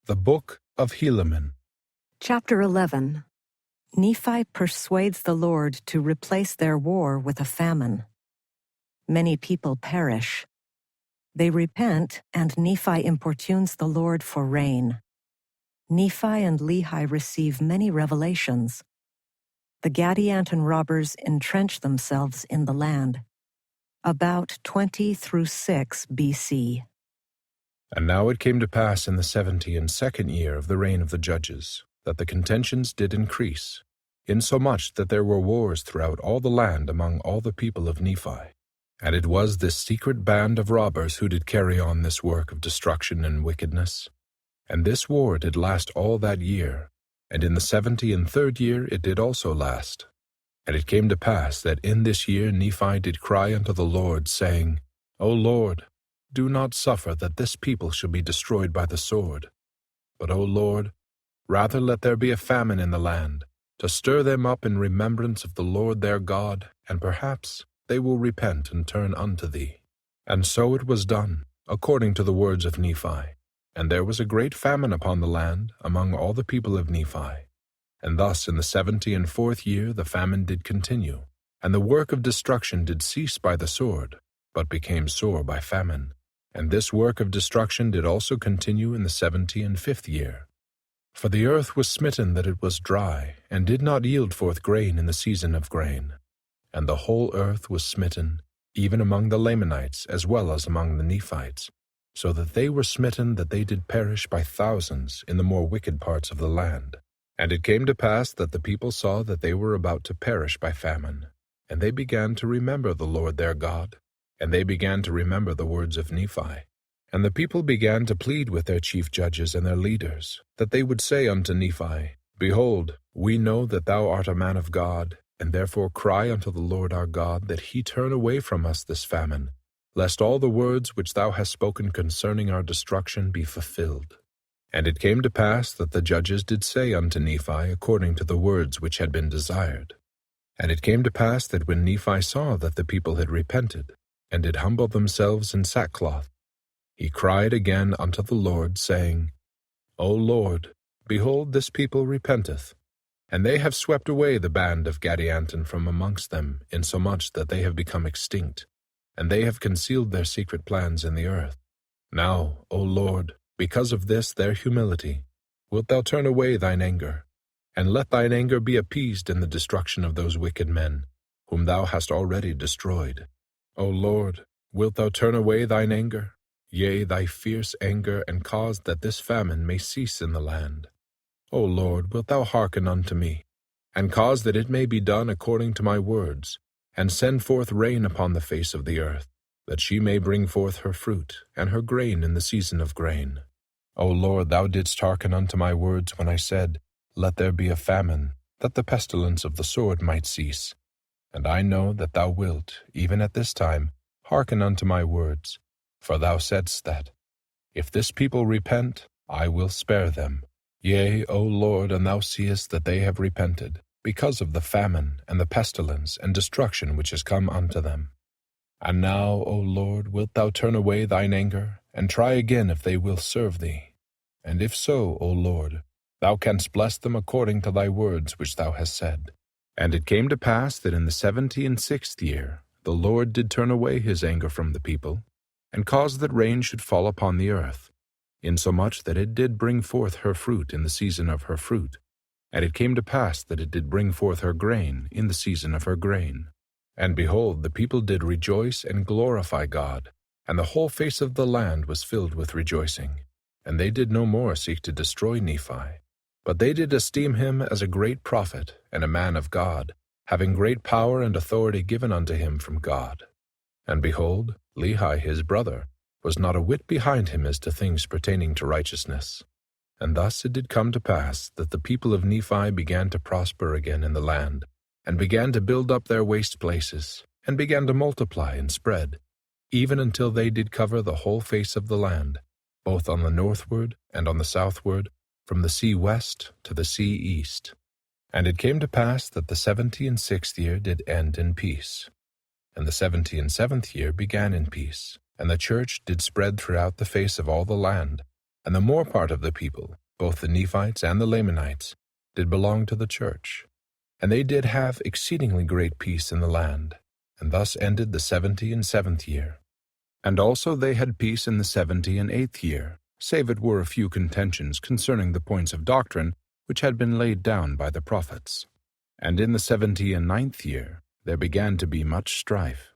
The Book of Helaman. Chapter 11. Nephi persuades the Lord to replace their war with a famine. Many people perish. They repent, and Nephi importunes the Lord for rain. Nephi and Lehi receive many revelations. The Gadianton robbers entrench themselves in the land. About 20 through 6 BC. And now it came to pass in the 72nd year of the reign of the judges, that the contentions did increase, insomuch that there were wars throughout all the land among all the people of Nephi. And it was this secret band of robbers who did carry on this work of destruction and wickedness. And this war did last all that year, and in the 73rd year it did also last. And it came to pass that in this year Nephi did cry unto the Lord, saying, O Lord, do not suffer that this people shall be destroyed by the sword. But, O Lord, rather let there be a famine in the land, to stir them up in remembrance of the Lord their God, and perhaps they will repent and turn unto thee. And so it was done, according to the words of Nephi. And there was a great famine upon the land among all the people of Nephi. And thus in the 74th year the famine did continue, and the work of destruction did cease by the sword, but became sore by famine. And this work of destruction did also continue in the 75th year. For the earth was smitten that it was dry, and did not yield forth grain in the season of grain. And the whole earth was smitten, even among the Lamanites as well as among the Nephites, so that they were smitten that they did perish by thousands in the more wicked parts of the land. And it came to pass that the people saw that they were about to perish by famine, and they began to remember the Lord their God, and they began to remember the words of Nephi. And the people began to plead with their chief judges and their leaders, that they would say unto Nephi, Behold, we know that thou art a man of God, and therefore cry unto the Lord our God that he turn away from us this famine, lest all the words which thou hast spoken concerning our destruction be fulfilled. And it came to pass that the judges did say unto Nephi according to the words which had been desired. And it came to pass that when Nephi saw that the people had repented, and did humble themselves in sackcloth, he cried again unto the Lord, saying, O Lord, behold, this people repenteth, and they have swept away the band of Gadianton from amongst them, insomuch that they have become extinct, and they have concealed their secret plans in the earth. Now, O Lord, because of this their humility, wilt thou turn away thine anger, and let thine anger be appeased in the destruction of those wicked men, whom thou hast already destroyed. O Lord, wilt thou turn away thine anger, yea, thy fierce anger, and cause that this famine may cease in the land? O Lord, wilt thou hearken unto me, and cause that it may be done according to my words, and send forth rain upon the face of the earth, that she may bring forth her fruit, and her grain in the season of grain. O Lord, thou didst hearken unto my words when I said, Let there be a famine, that the pestilence of the sword might cease. And I know that thou wilt, even at this time, hearken unto my words, for thou saidst that, If this people repent, I will spare them. Yea, O Lord, and thou seest that they have repented, because of the famine, and the pestilence, and destruction which is come unto them. And now, O Lord, wilt thou turn away thine anger, and try again if they will serve thee? And if so, O Lord, thou canst bless them according to thy words which thou hast said. And it came to pass that in the 76th year the Lord did turn away his anger from the people, and caused that rain should fall upon the earth, insomuch that it did bring forth her fruit in the season of her fruit. And it came to pass that it did bring forth her grain in the season of her grain. And behold, the people did rejoice and glorify God, and the whole face of the land was filled with rejoicing. And they did no more seek to destroy Nephi, but they did esteem him as a great prophet and a man of God, having great power and authority given unto him from God. And behold, Lehi his brother was not a whit behind him as to things pertaining to righteousness. And thus it did come to pass that the people of Nephi began to prosper again in the land, and began to build up their waste places, and began to multiply and spread, even until they did cover the whole face of the land, both on the northward and on the southward, from the sea west to the sea east. And it came to pass that the 76th year did end in peace, and the 77th year began in peace, and the church did spread throughout the face of all the land, and the more part of the people, both the Nephites and the Lamanites, did belong to the church. And they did have exceedingly great peace in the land, and thus ended the 77th year. And also they had peace in the 78th year, save it were a few contentions concerning the points of doctrine which had been laid down by the prophets. And in the 79th year there began to be much strife.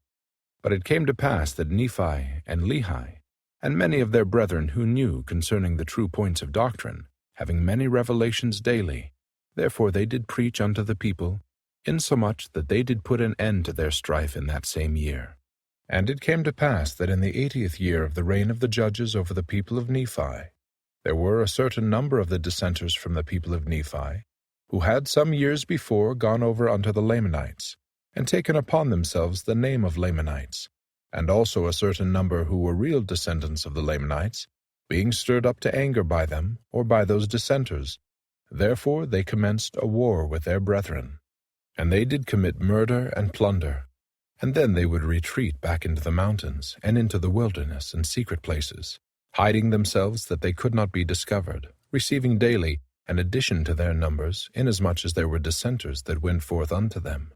But it came to pass that Nephi and Lehi, and many of their brethren who knew concerning the true points of doctrine, having many revelations daily, therefore they did preach unto the people, insomuch that they did put an end to their strife in that same year. And it came to pass that in the 80th year of the reign of the judges over the people of Nephi, there were a certain number of the dissenters from the people of Nephi, who had some years before gone over unto the Lamanites, and taken upon themselves the name of Lamanites, and also a certain number who were real descendants of the Lamanites, being stirred up to anger by them, or by those dissenters. Therefore they commenced a war with their brethren. And they did commit murder and plunder, and then they would retreat back into the mountains, and into the wilderness and secret places, hiding themselves that they could not be discovered, receiving daily an addition to their numbers, inasmuch as there were dissenters that went forth unto them.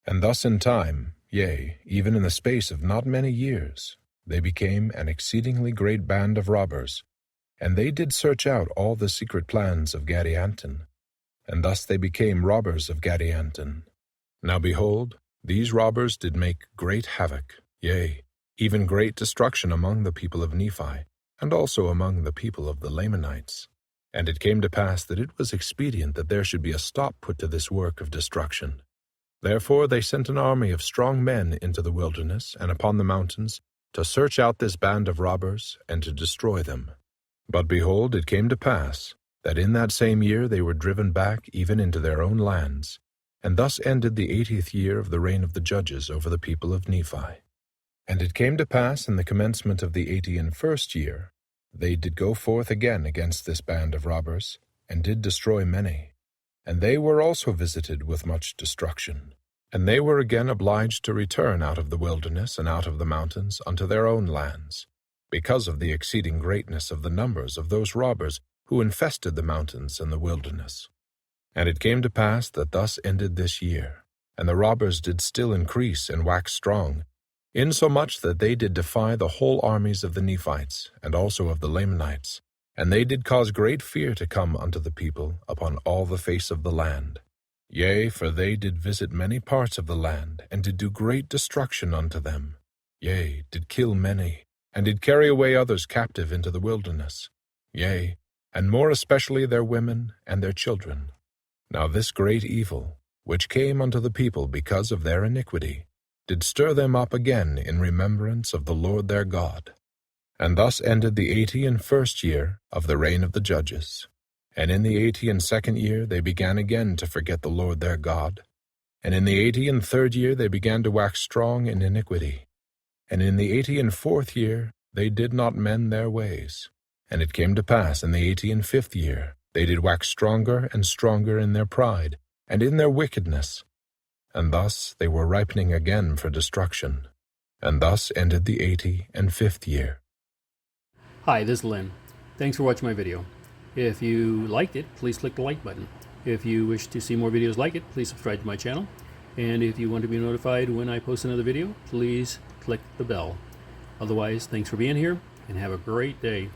And thus in time, yea, even in the space of not many years, they became an exceedingly great band of robbers, and they did search out all the secret plans of Gadianton, and thus they became robbers of Gadianton. Now behold, these robbers did make great havoc, yea, even great destruction among the people of Nephi, and also among the people of the Lamanites. And it came to pass that it was expedient that there should be a stop put to this work of destruction. Therefore they sent an army of strong men into the wilderness and upon the mountains to search out this band of robbers and to destroy them. But behold, it came to pass that in that same year they were driven back even into their own lands, and thus ended the 80th year of the reign of the judges over the people of Nephi. And it came to pass in the commencement of the 81st year, they did go forth again against this band of robbers, and did destroy many. And they were also visited with much destruction. And they were again obliged to return out of the wilderness and out of the mountains unto their own lands, because of the exceeding greatness of the numbers of those robbers who infested the mountains and the wilderness. And it came to pass that thus ended this year, and the robbers did still increase and wax strong, insomuch that they did defy the whole armies of the Nephites, and also of the Lamanites, and they did cause great fear to come unto the people upon all the face of the land. Yea, for they did visit many parts of the land, and did do great destruction unto them. Yea, did kill many, and did carry away others captive into the wilderness. Yea, and more especially their women and their children. Now this great evil, which came unto the people because of their iniquity, did stir them up again in remembrance of the Lord their God. And thus ended the 81st year of the reign of the judges. And in the 82nd year they began again to forget the Lord their God. And in the 83rd year they began to wax strong in iniquity. And in the 84th year they did not mend their ways. And it came to pass in the 85th year they did wax stronger and stronger in their pride, and in their wickedness. And thus they were ripening again for destruction. And thus ended the 85th year. Hi, this is Lynn. Thanks for watching my video. If you liked it, please click the like button. If you wish to see more videos like it, please subscribe to my channel. And if you want to be notified when I post another video, please click the bell. Otherwise, thanks for being here, and have a great day.